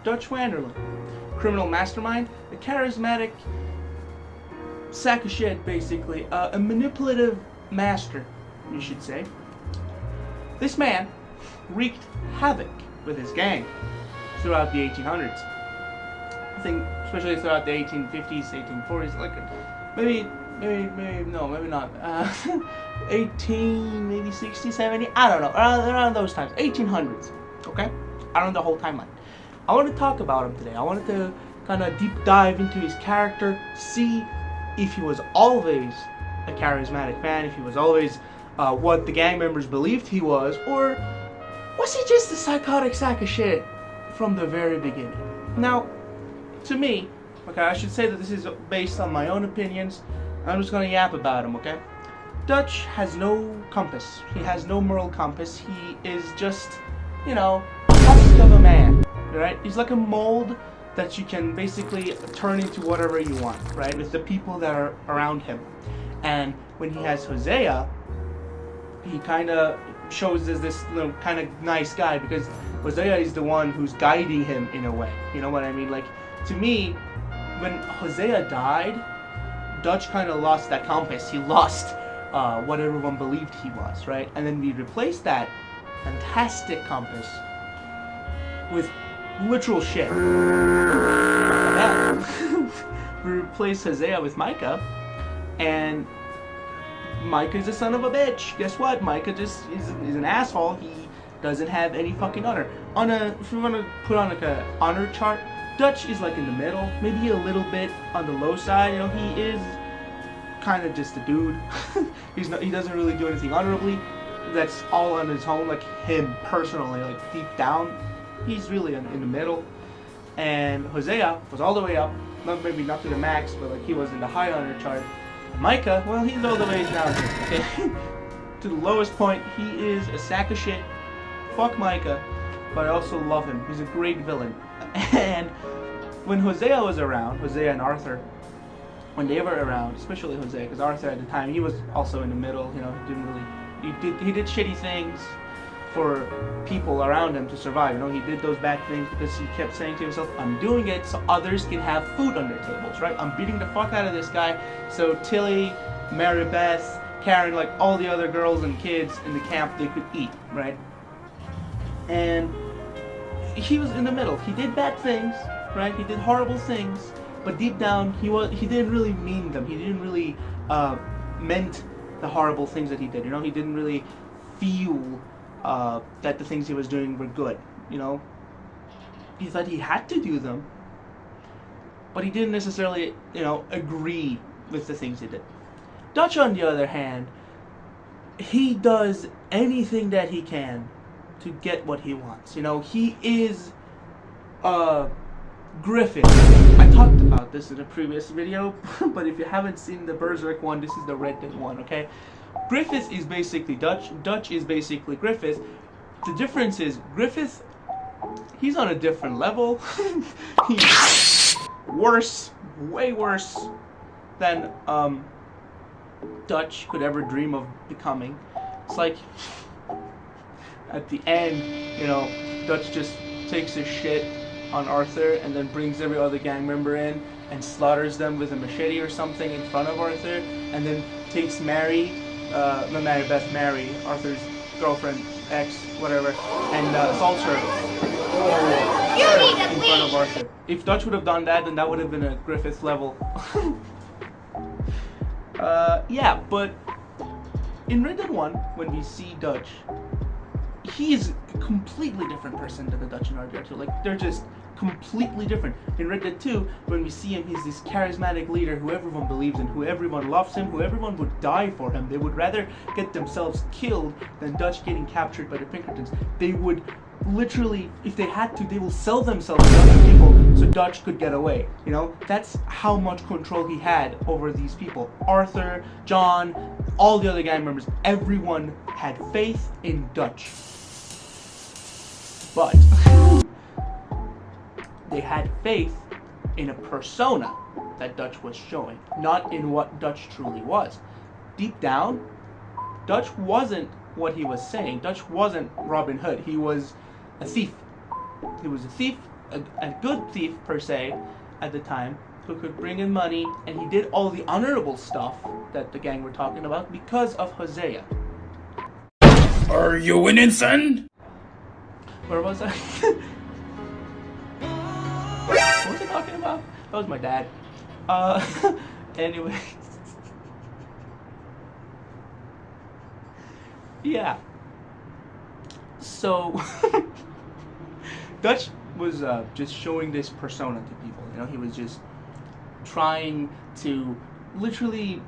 Dutch Vanderlyn, criminal mastermind, a charismatic sack of shit, basically, a manipulative master, you should say. This man wreaked havoc with his gang throughout the 1800s. I think, especially throughout the 1850s, 1840s, like maybe not. maybe 60, 70, I don't know, around those times, 1800s, okay? Around the whole timeline. I want to talk about him today. I wanted to kind of deep dive into his character, see if he was always a charismatic man, if he was always what the gang members believed he was, or was he just a psychotic sack of shit from the very beginning? Now, to me, okay, I should say that this is based on my own opinions. I'm just gonna yap about him, okay? Dutch has no compass. He has no moral compass. He is just, you know, a husk of a man, right? He's like a mold that you can basically turn into whatever you want, right? With the people that are around him. And when he has Hosea, he kind of shows as this kind of nice guy, because Hosea is the one who's guiding him in a way. You know what I mean? Like, to me, when Hosea died, Dutch kind of lost that compass. He lost what everyone believed he was, right? And then we replaced that fantastic compass with literal shit. We replaced Hosea with Micah, and Micah's a son of a bitch. Guess what? Micah just is an asshole. He doesn't have any fucking honor. If you want to put on like a honor chart, Dutch is like in the middle, maybe a little bit on the low side. You know, he is kind of just a dude. He doesn't really do anything honorably. That's all on his own, like him personally, like deep down, he's really in the middle. And Hosea was all the way up, maybe not to the max, but like he was in the high honor chart. Micah, well, he's all the way down here, okay? To the lowest point. He is a sack of shit. Fuck Micah, but I also love him. He's a great villain. And when Hosea was around, Hosea and Arthur, when they were around, especially Hosea, because Arthur at the time, he was also in the middle. You know, he did shitty things for people around him to survive. You know, he did those bad things because he kept saying to himself, I'm doing it so others can have food on their tables, right? I'm beating the fuck out of this guy so Tilly, Mary Beth, Karen, like all the other girls and kids in the camp, they could eat, right? And he was in the middle. He did bad things, right? He did horrible things, but deep down he didn't really mean them. He didn't really meant the horrible things that he did. You know, he didn't really feel that the things he was doing were good. You know, he thought he had to do them, but he didn't necessarily, you know, agree with the things he did. Dutch, on the other hand, he does anything that he can to get what he wants. You know, he is Griffith. I talked about this in a previous video, but if you haven't seen the Berserk one, this is the Red Dead one, okay? Griffith is basically Dutch. Dutch is basically Griffith. The difference is Griffith, he's on a different level. He's worse, way worse than Dutch could ever dream of becoming. It's like at the end, you know, Dutch just takes his shit on Arthur and then brings every other gang member in and slaughters them with a machete or something in front of Arthur, and then takes Mary, Arthur's girlfriend, ex, whatever, and assaults her in front of Arthur. If Dutch would have done that, then that would have been a Griffith level. Yeah, but in Red Dead 1, when we see Dutch, he is a completely different person than the Dutch in RDR2. Like, they're just completely different. In Red Dead 2, when we see him, he's this charismatic leader who everyone believes in, who everyone loves him, who everyone would die for him. They would rather get themselves killed than Dutch getting captured by the Pinkertons. They would literally, if they had to, they will sell themselves to other people so Dutch could get away. You know, that's how much control he had over these people. Arthur, John, all the other gang members, everyone had faith in Dutch. But they had faith in a persona that Dutch was showing, not in what Dutch truly was. Deep down, Dutch wasn't what he was saying. Dutch wasn't Robin Hood. He was a thief. He was a thief a good thief per se at the time, who could bring in money, and he did all the honorable stuff that the gang were talking about because of Hosea. Are you winning, son? Where was I? What was I talking about? That was my dad. Anyway. Yeah. So, Dutch was just showing this persona to people. You know, he was just trying to literally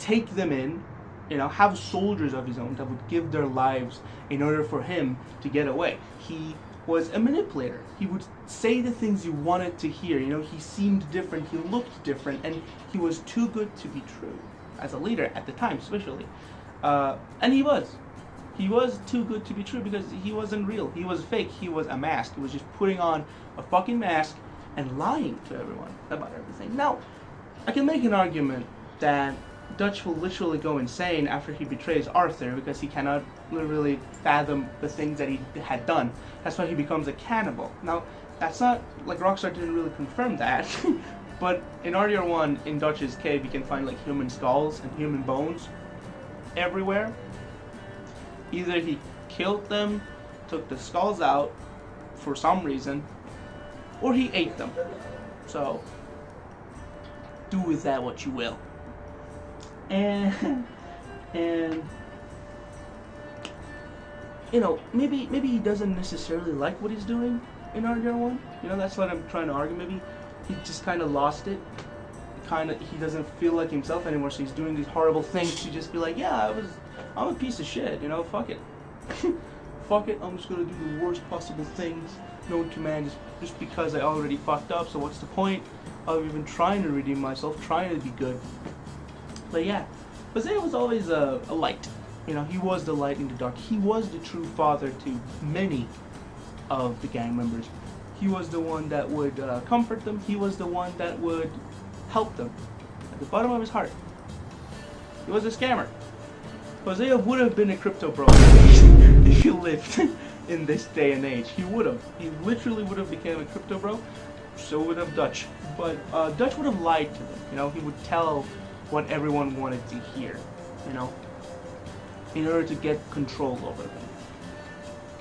take them in, you know, have soldiers of his own that would give their lives in order for him to get away. He was a manipulator. He would say the things you wanted to hear. You know, he seemed different, he looked different, and he was too good to be true as a leader at the time, especially. And he was. He was too good to be true because he wasn't real. He was fake. He was a mask. He was just putting on a fucking mask and lying to everyone about everything. Now, I can make an argument that Dutch will literally go insane after he betrays Arthur because he cannot literally fathom the things that he had done. That's why he becomes a cannibal. Now, that's not, like, Rockstar didn't really confirm that, but in RDR1, in Dutch's cave, you can find, like, human skulls and human bones everywhere. Either he killed them, took the skulls out for some reason, or he ate them. So, do with that what you will. And you know, maybe he doesn't necessarily like what he's doing in RDR1. You know, that's what I'm trying to argue. Maybe he just kind of lost it. He doesn't feel like himself anymore, so he's doing these horrible things to just be like, yeah, I'm a piece of shit, you know, fuck it. Fuck it, I'm just gonna do the worst possible things known to man just because I already fucked up, so what's the point of even trying to redeem myself, trying to be good? But yeah, Hosea was always a light. You know, he was the light in the dark. He was the true father to many of the gang members. He was the one that would comfort them. He was the one that would help them at the bottom of his heart. He was a scammer. Hosea would have been a crypto bro if he lived in this day and age. He would have. He literally would have become a crypto bro. So would have Dutch. But Dutch would have lied to them. You know, he would tell what everyone wanted to hear. You know, in order to get control over them.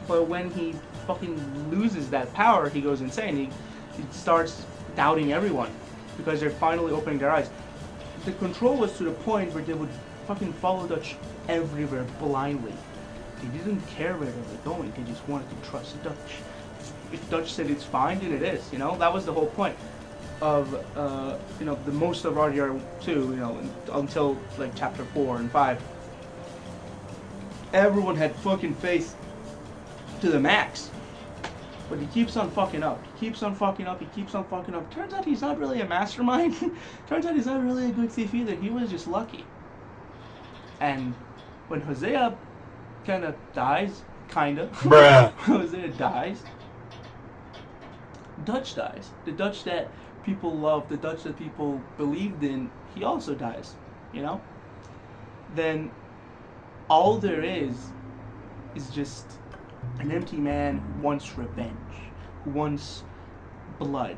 But when he fucking loses that power, he goes insane. He starts doubting everyone because they're finally opening their eyes. The control was to the point where they would fucking follow Dutch everywhere blindly. They didn't care where they were going. They just wanted to trust Dutch. If Dutch said it's fine, then it is. You know, that was the whole point of you know, the most of RDR2. You know, until like chapter 4 and 5. Everyone had fucking faith to the max. But he keeps on fucking up. He keeps on fucking up. He keeps on fucking up. Turns out he's not really a mastermind. Turns out he's not really a good thief either. He was just lucky. And when Hosea kind of dies, Bruh. Hosea dies, Dutch dies. The Dutch that people loved, the Dutch that people believed in, he also dies. You know? Then all there is just an empty man who wants revenge, who wants blood,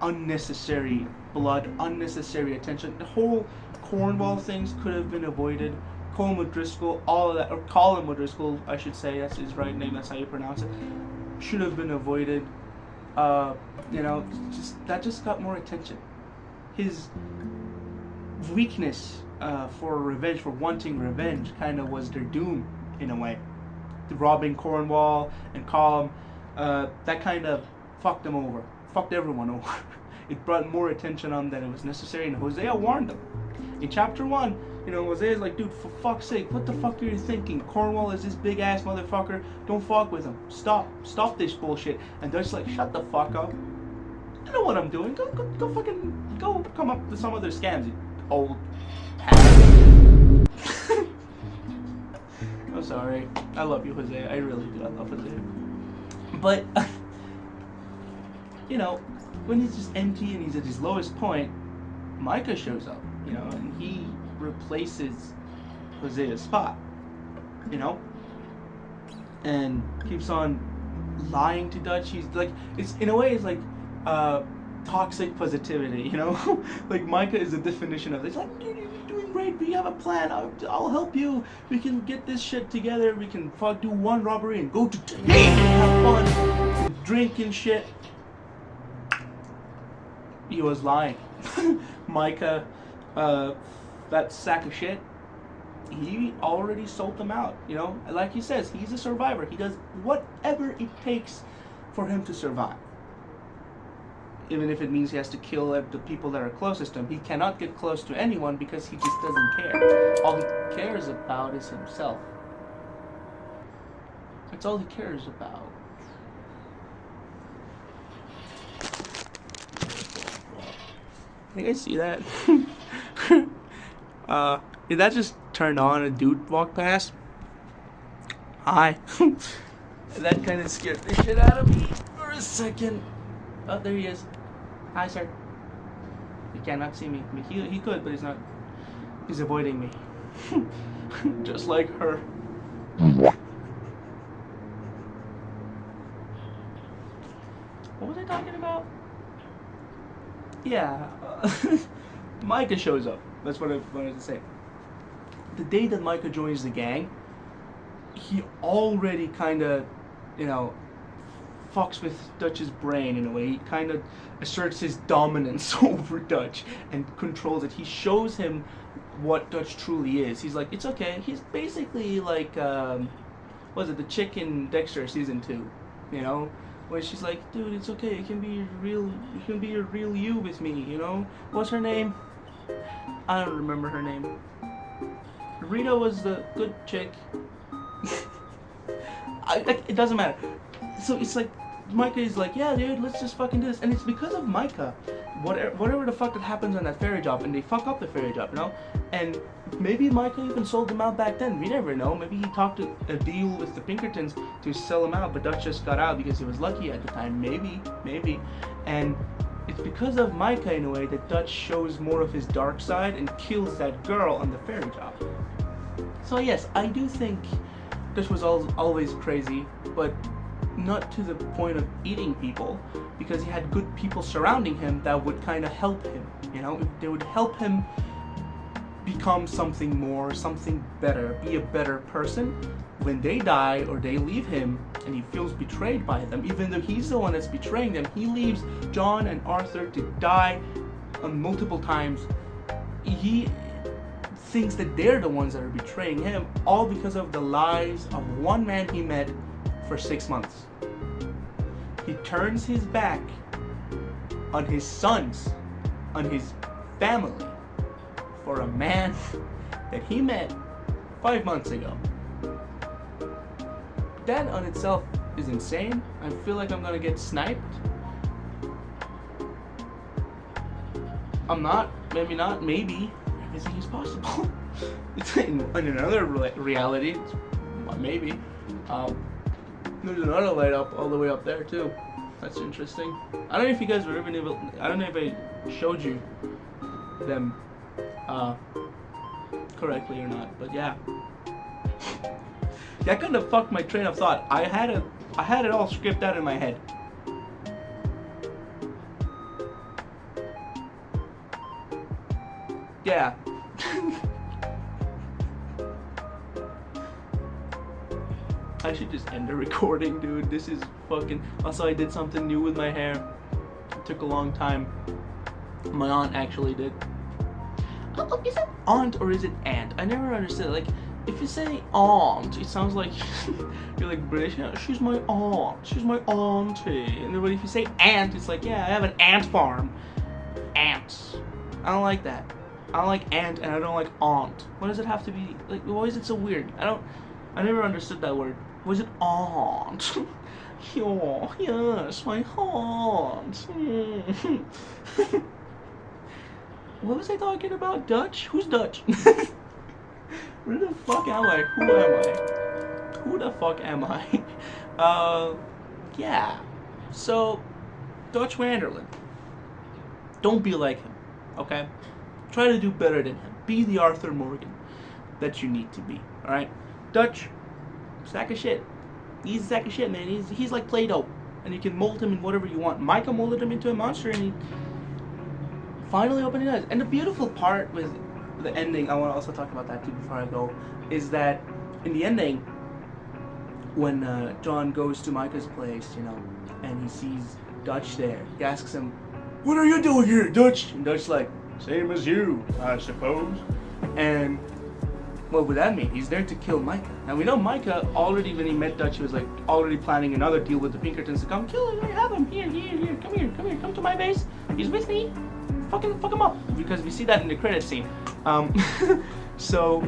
unnecessary blood, unnecessary attention. The whole Cornwall things could have been avoided. Colin O'Driscoll, all of that, or Colin O'Driscoll, I should say, that's his right name, that's how you pronounce it, should have been avoided. You know, that just got more attention. His weakness for revenge, for wanting revenge, kind of was their doom in a way. The robbing Cornwall and Colin, that kind of fucked them over, fucked everyone over. It brought more attention on than it was necessary, and Hosea warned them. In chapter 1, you know, Hosea's like, dude, for fuck's sake, what the fuck are you thinking? Cornwall is this big ass motherfucker. Don't fuck with him. Stop this bullshit. And Dutch's like, shut the fuck up. I know what I'm doing. Go come up with some other scams, you old hat. I'm sorry. I love you, Hosea. I really do. I love Hosea. But, you know, when he's just empty and he's at his lowest point, Micah shows up, you know, and he replaces Hosea's spot, you know, and keeps on lying to Dutch. He's like, it's in a way, it's like toxic positivity, you know? Like Micah is the definition of it. It's like, dude, you're doing great. We have a plan. I'll help you. We can get this shit together. We can do one robbery and go to Tahiti and have fun, drink and shit. He was lying. Micah, that sack of shit, he already sold them out, you know? Like he says, he's a survivor. He does whatever it takes for him to survive. Even if it means he has to kill the people that are closest to him. He cannot get close to anyone because he just doesn't care. All he cares about is himself. That's all he cares about. You guys see that? Did that just turn on a dude walk past? Hi. That kind of scared the shit out of me for a second. Oh, there he is. Hi, sir. He cannot see me. I mean, he could, but he's not. He's avoiding me. Just like her. What was I talking about? Yeah. Micah shows up. That's what I wanted to say. The day that Micah joins the gang, he already kind of, you know, fucks with Dutch's brain in a way. He kind of asserts his dominance over Dutch and controls it. He shows him what Dutch truly is. He's like, it's okay. He's basically like, what was it, the chick in Dexter season 2, you know? Where she's like, dude, it's okay. You can be real. You can be a real you with me. You know. What's her name? I don't remember her name. Rita was the good chick. It doesn't matter. So it's like Micah is like, yeah, dude, let's just fucking do this, and it's because of Micah. Whatever the fuck that happens on that ferry job, and they fuck up the ferry job, you know. And maybe Micah even sold them out back then. We never know. Maybe he talked to a deal with the Pinkertons to sell them out, but Dutch just got out because he was lucky at the time. Maybe. And it's because of Micah, in a way, that Dutch shows more of his dark side and kills that girl on the ferry job. So yes, I do think Dutch was always crazy, but not to the point of eating people, because he had good people surrounding him that would kind of help him, you know. They would help him become something more, something better, be a better person. When they die or they leave him and he feels betrayed by them, even though he's the one that's betraying them, he leaves John and Arthur to die multiple times. He thinks that they're the ones that are betraying him, all because of the lies of one man he met for 6 months. He turns his back on his sons, on his family, for a man that he met 5 months ago. That on itself is insane. I feel like I'm gonna get sniped. I'm not, maybe not, maybe. Everything is possible. It's in another reality, maybe. There's another light up all the way up there too. That's interesting. I don't know if you guys were even able, I don't know if I showed you them correctly or not, but yeah. That kind of fucked my train of thought. I had it all scripted out in my head. Yeah. I should just end the recording, dude. This is fucking... Also, I did something new with my hair. It took a long time. My aunt actually did. Oh, is it aunt or is it aunt? I never understood. Like, if you say aunt, it sounds like you're like British. Yeah, she's my aunt. She's my auntie. And then if you say aunt, it's like, yeah, I have an ant farm. Ants. I don't like that. I don't like aunt and I don't like aunt. Why does it have to be like? Why is it so weird? I never understood that word. Was it aunt? Oh, yes, my aunt. What was I talking about? Dutch? Who's Dutch? Where the fuck am I? Who am I? Who the fuck am I? Yeah. So, Dutch Vanderland. Don't be like him, okay? Try to do better than him. Be the Arthur Morgan that you need to be, alright? Dutch, sack of shit. He's a sack of shit, man. He's like Play-Doh, and you can mold him in whatever you want. Micah molded him into a monster, and he finally opened his eyes. And the beautiful part with the ending, I want to also talk about that too before I go, is that in the ending, when John goes to Micah's place, you know, and he sees Dutch there, he asks him, "What are you doing here, Dutch?" And Dutch's like, "Same as you, I suppose." And what would that mean? He's there to kill Micah. And we know Micah already, when he met Dutch, he was like already planning another deal with the Pinkertons to come kill him. I have him here, come to my base. He's with me. Fuck him up. Because we see that in the credit scene. So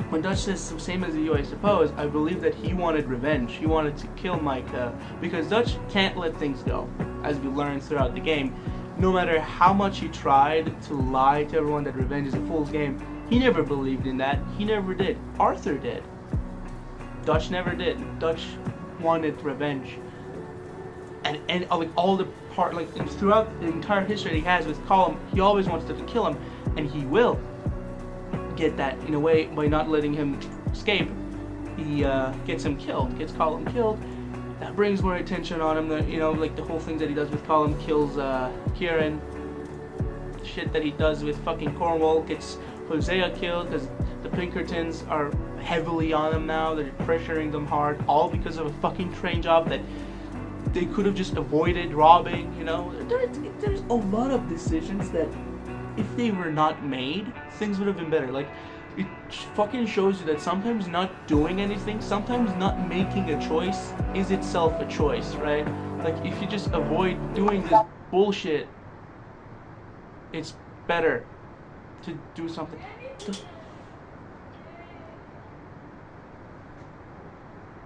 when Dutch says same as you, I suppose, I believe that he wanted revenge. He wanted to kill Micah because Dutch can't let things go, as we learned throughout the game. No matter how much he tried to lie to everyone that revenge is a fool's game, he never believed in that. He never did. Arthur did. Dutch never did. Dutch wanted revenge. And like all the part, like throughout the entire history that he has with Colum, he always wants to kill him, and he will get that in a way by not letting him escape. He gets him killed, gets Colum killed. That brings more attention on him. Like the whole thing that he does with Colum kills Kieran. Shit that he does with fucking Cornwall gets Hosea killed because the Pinkertons are heavily on him now. They're pressuring them hard, all because of a fucking train job that they could have just avoided robbing. You know, there's a lot of decisions that, if they were not made, things would have been better. Like, it fucking shows you that sometimes not doing anything, sometimes not making a choice is itself a choice, right? Like, if you just avoid doing this bullshit, it's better to do something.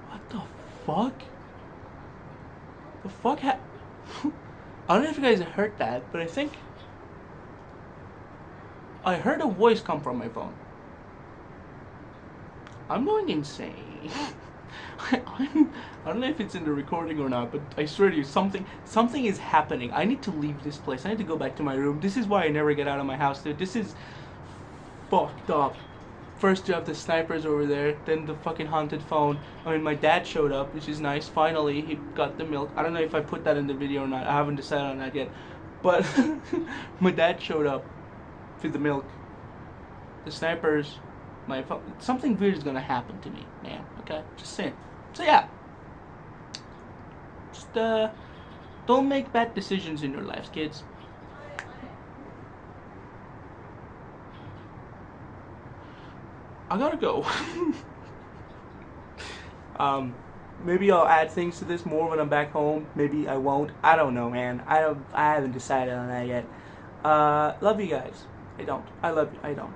What the fuck? The fuck I don't know if you guys heard that, but I think I heard a voice come from my phone. I'm going insane. I don't know if it's in the recording or not, but I swear to you, something is happening. I need to leave this place. I need to go back to my room. This is why I never get out of my house, dude. This is fucked up. First you have the snipers over there, then the fucking haunted phone. I mean, my dad showed up, which is nice. Finally, he got the milk. I don't know if I put that in the video or not. I haven't decided on that yet. But my dad showed up with the milk. The snipers, my phone. Something weird is gonna happen to me, man. Okay, just saying. So yeah, just don't make bad decisions in your lives, kids. I gotta go. Maybe I'll add things to this more when I'm back home. Maybe I won't. I don't know, man. I haven't decided on that yet. Love you guys. I don't. I love you. I don't.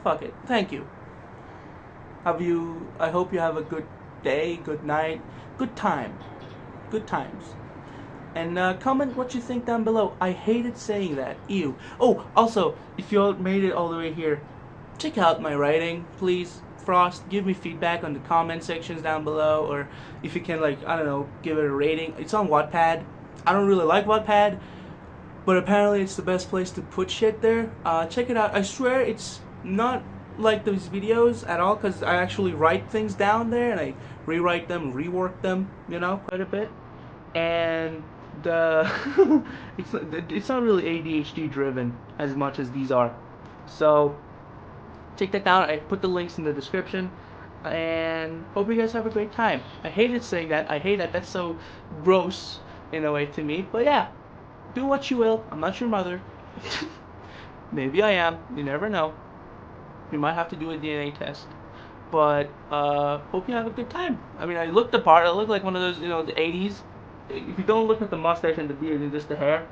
Fuck it. Thank you. I hope you have a good day, good night, good time. Good times. And comment what you think down below. I hated saying that. Ew. Oh, also, if you all made it all the way here, check out my writing, please. Frost, give me feedback on the comment sections down below, or if you can, like, I don't know, give it a rating. It's on Wattpad. I don't really like Wattpad, but apparently it's the best place to put shit there. Check it out. I swear it's not like those videos at all, because I actually write things down there, and I rewrite them, rework them, you know, quite a bit. And it's not really ADHD driven as much as these are. So check that out. I put the links in the description, and hope you guys have a great time. I hated saying that. I hate that. That's so gross in a way to me. But yeah, do what you will. I'm not your mother. Maybe I am. You never know. You might have to do a DNA test. But hope you have a good time. I mean, I looked the part. I look like one of those, you know, the 80s. If you don't look at the mustache and the beard and just the hair,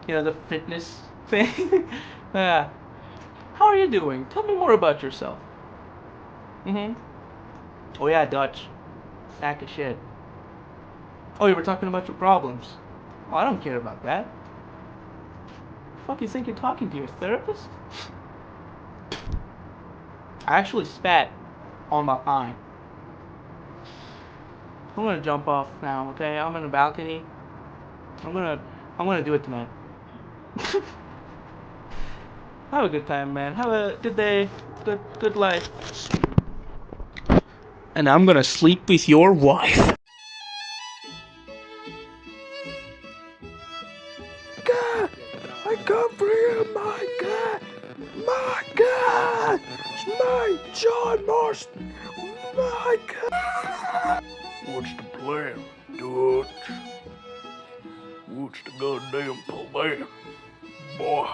you know, the fitness thing. Yeah. How are you doing? Tell me more about yourself. Oh yeah, Dutch. Sack of shit. Oh, you were talking about your problems. Oh, I don't care about that. Fuck, you think you're talking to your therapist? I actually spat on my eye. I'm gonna jump off now, okay? I'm in the balcony. I'm gonna do it tonight. Have a good time, man. Have a good day. Good life. and I'm gonna sleep with your wife. God, I come for you, my God. My God, it's my John Marston. My God. What's the plan, Dutch? What's the goddamn plan, boy?